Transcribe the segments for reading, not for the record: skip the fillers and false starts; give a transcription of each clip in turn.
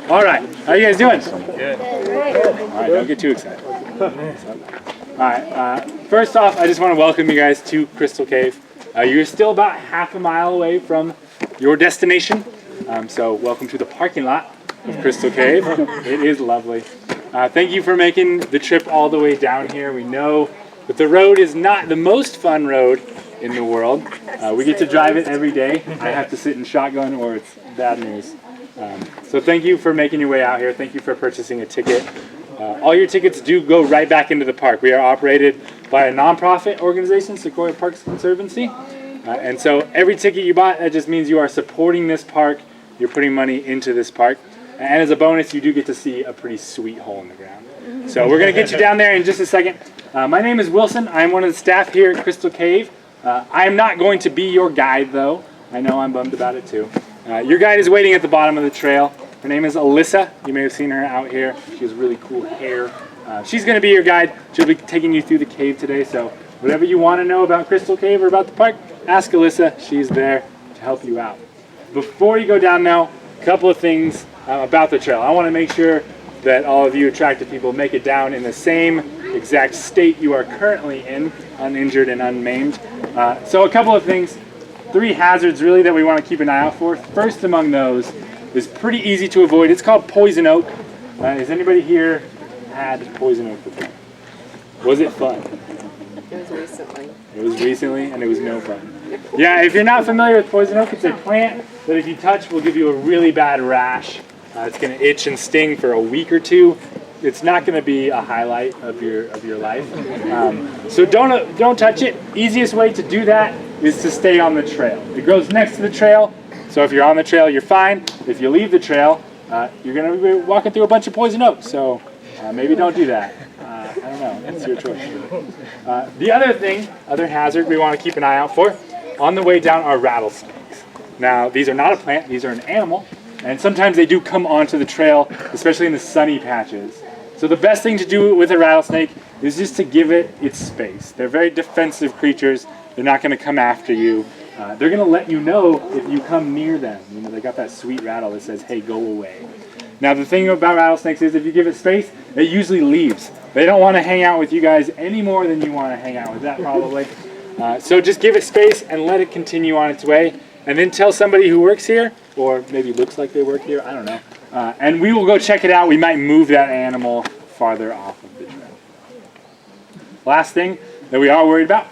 All right, how you guys doing? Good. All right, don't get too excited. All right, first off, I just want to welcome you guys to Crystal Cave. You're still about half a mile away from your destination, so welcome to the parking lot of Crystal Cave. It is lovely. Thank you for making the trip all the way down here. We know that the road is not the most fun road in the world. We get to drive it every day. I have to sit in shotgun or it's bad news. So thank you for making your way out here. Thank you for purchasing a ticket. All your tickets do go right back into the park. We are operated by a nonprofit organization, Sequoia Parks Conservancy. And so every ticket you bought, that just means you are supporting this park. You're putting money into this park. And as a bonus, you do get to see a pretty sweet hole in the ground. So we're going to get you down there in just a second. My name is Wilson. I'm one of the staff here at Crystal Cave. I am not going to be your guide, though. I know I'm bummed about it, too. Your guide is waiting at the bottom of the trail. Her name is Alyssa. You may have seen her out here. She has really cool hair. She's going to be your guide. She'll be taking you through the cave today. So whatever you want to know about Crystal Cave or about the park, ask Alyssa. She's there to help you out. Before you go down now, a couple of things about the trail. I want to make sure that all of you attractive people make it down in the same exact state you are currently in, uninjured and unmaimed. So a couple of things. 3 hazards really that we want to keep an eye out for. First among those is pretty easy to avoid. It's called poison oak. Has anybody here had poison oak before? Was it fun? It was recently. It was recently and it was no fun. Yeah, if you're not familiar with poison oak, it's a plant that if you touch will give you a really bad rash. It's going to itch and sting for a week or 2. It's not going to be a highlight of your life. So don't touch it. Easiest way to do that is to stay on the trail. It grows next to the trail, so if you're on the trail, you're fine. If you leave the trail, you're going to be walking through a bunch of poison oak, so maybe don't do that. I don't know. It's your choice. The other hazard we want to keep an eye out for on the way down are rattlesnakes. Now, these are not a plant. These are an animal, and sometimes they do come onto the trail, especially in the sunny patches. So the best thing to do with a rattlesnake is just to give it its space. They're very defensive creatures. They're not going to come after you. They're going to let you know if you come near them. You know, they got that sweet rattle that says, hey, go away. Now, the thing about rattlesnakes is if you give it space, it usually leaves. They don't want to hang out with you guys any more than you want to hang out with that, probably. So just give it space and let it continue on its way. And then tell somebody who works here, or maybe looks like they work here, I don't know. And we will go check it out. We might move that animal farther off of the trail. Last thing that we are worried about,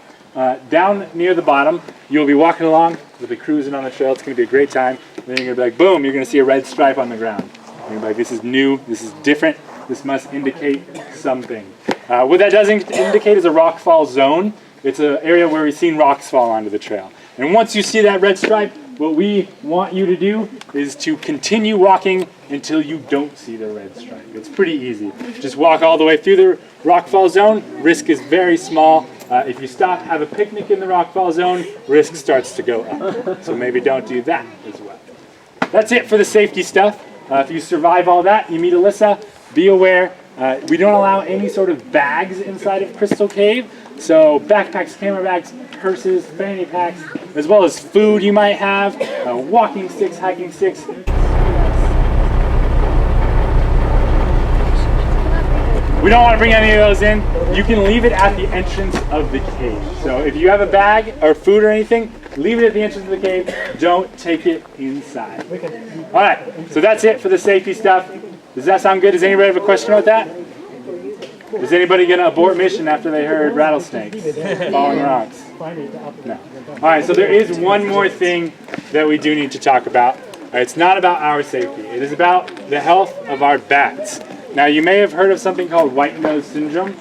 down near the bottom, you'll be walking along, you'll be cruising on the trail, it's going to be a great time. Then you're going to be like, boom, you're going to see a red stripe on the ground. You're going to be like, this is new, this is different, this must indicate something. What that does indicate is a rockfall zone. It's an area where we've seen rocks fall onto the trail. And once you see that red stripe, what we want you to do is to continue walking until you don't see the red stripe. It's pretty easy. Just walk all the way through the rockfall zone. Risk is very small. If you stop, have a picnic in the rockfall zone, risk starts to go up. So maybe don't do that as well. That's it for the safety stuff. If you survive all that, you meet Alyssa, be aware. We don't allow any sort of bags inside of Crystal Cave. So backpacks, camera bags, purses, fanny packs, as well as food you might have, walking sticks, hiking sticks. We don't want to bring any of those in. You can leave it at the entrance of the cave. So if you have a bag or food or anything, leave it at the entrance of the cave. Don't take it inside. All right, so that's it for the safety stuff. Does that sound good? Does anybody have a question about that? Is anybody going to abort mission after they heard rattlesnakes falling rocks? No. All right, so there is one more thing that we do need to talk about. It's not about our safety. It is about the health of our bats. Now, you may have heard of something called white nose syndrome.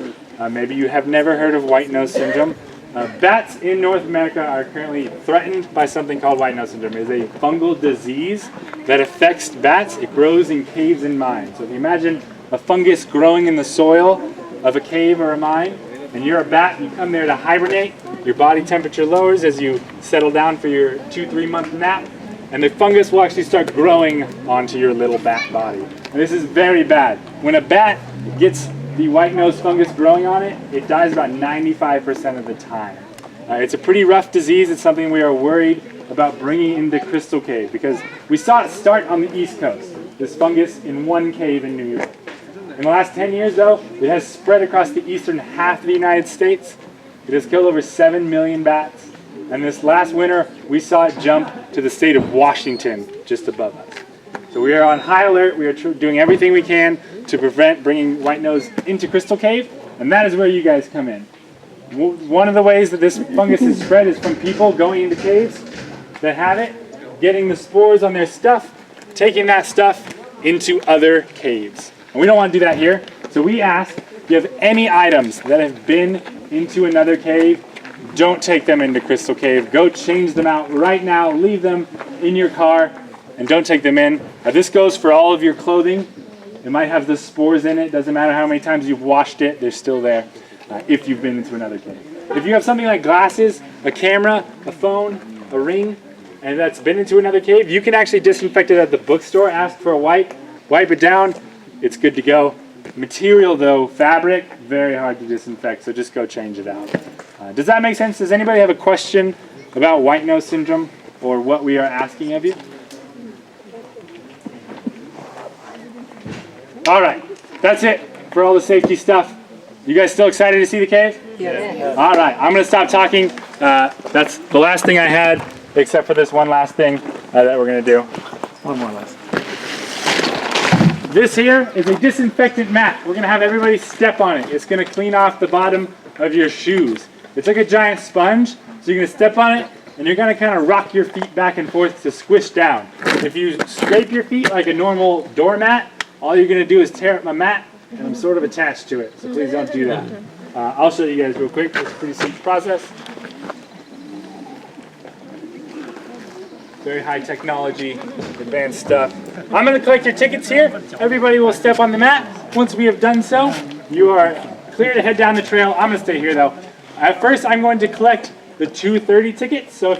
Maybe you have never heard of white nose syndrome. Bats in North America are currently threatened by something called white nose syndrome. It is a fungal disease that affects bats. It grows in caves and mines. So if you imagine a fungus growing in the soil of a cave or a mine, and you're a bat, you come there to hibernate, your body temperature lowers as you settle down for your 2-3 month nap, and the fungus will actually start growing onto your little bat body. And this is very bad. When a bat gets the white nose fungus growing on it, it dies about 95% of the time. It's a pretty rough disease. It's something we are worried about bringing into Crystal Cave because we saw it start on the East Coast. this fungus in one cave in New York. In the last 10 years, though, it has spread across the eastern half of the United States. It has killed over 7 million bats. And this last winter, we saw it jump to the state of Washington, just above us. So we are on high alert. We are doing everything we can to prevent bringing white nose into Crystal Cave, and that is where you guys come in. One of the ways that this fungus is spread is from people going into caves that have it, getting the spores on their stuff, taking that stuff into other caves. And we don't want to do that here, so we ask, if you have any items that have been into another cave, don't take them into Crystal Cave. Go change them out right now, leave them in your car, and don't take them in. This goes for all of your clothing. It might have the spores in it. Doesn't matter how many times you've washed it, they're still there if you've been into another cave. If you have something like glasses, a camera, a phone, a ring, and that's been into another cave, you can actually disinfect it at the bookstore. Ask for a wipe, wipe it down, it's good to go. Material though, fabric, very hard to disinfect, so just go change it out. Does that make sense? Does anybody have a question about white nose syndrome or what we are asking of you? All right, that's it for all the safety stuff. You guys still excited to see the cave? Yeah. All right, I'm going to stop talking. That's the last thing I had, except for this one last thing that we're going to do. One more last. This here is a disinfectant mat. We're going to have everybody step on it. It's going to clean off the bottom of your shoes. It's like a giant sponge, so you're going to step on it, and you're going to kind of rock your feet back and forth to squish down. If you scrape your feet like a normal doormat, all you're going to do is tear up my mat, and I'm sort of attached to it, so please don't do that. I'll show you guys real quick. It's a pretty simple process. Very high technology, advanced stuff. I'm going to collect your tickets here. Everybody will step on the mat. Once we have done so, you are clear to head down the trail. I'm going to stay here, though. At first, I'm going to collect the 2:30 tickets. So if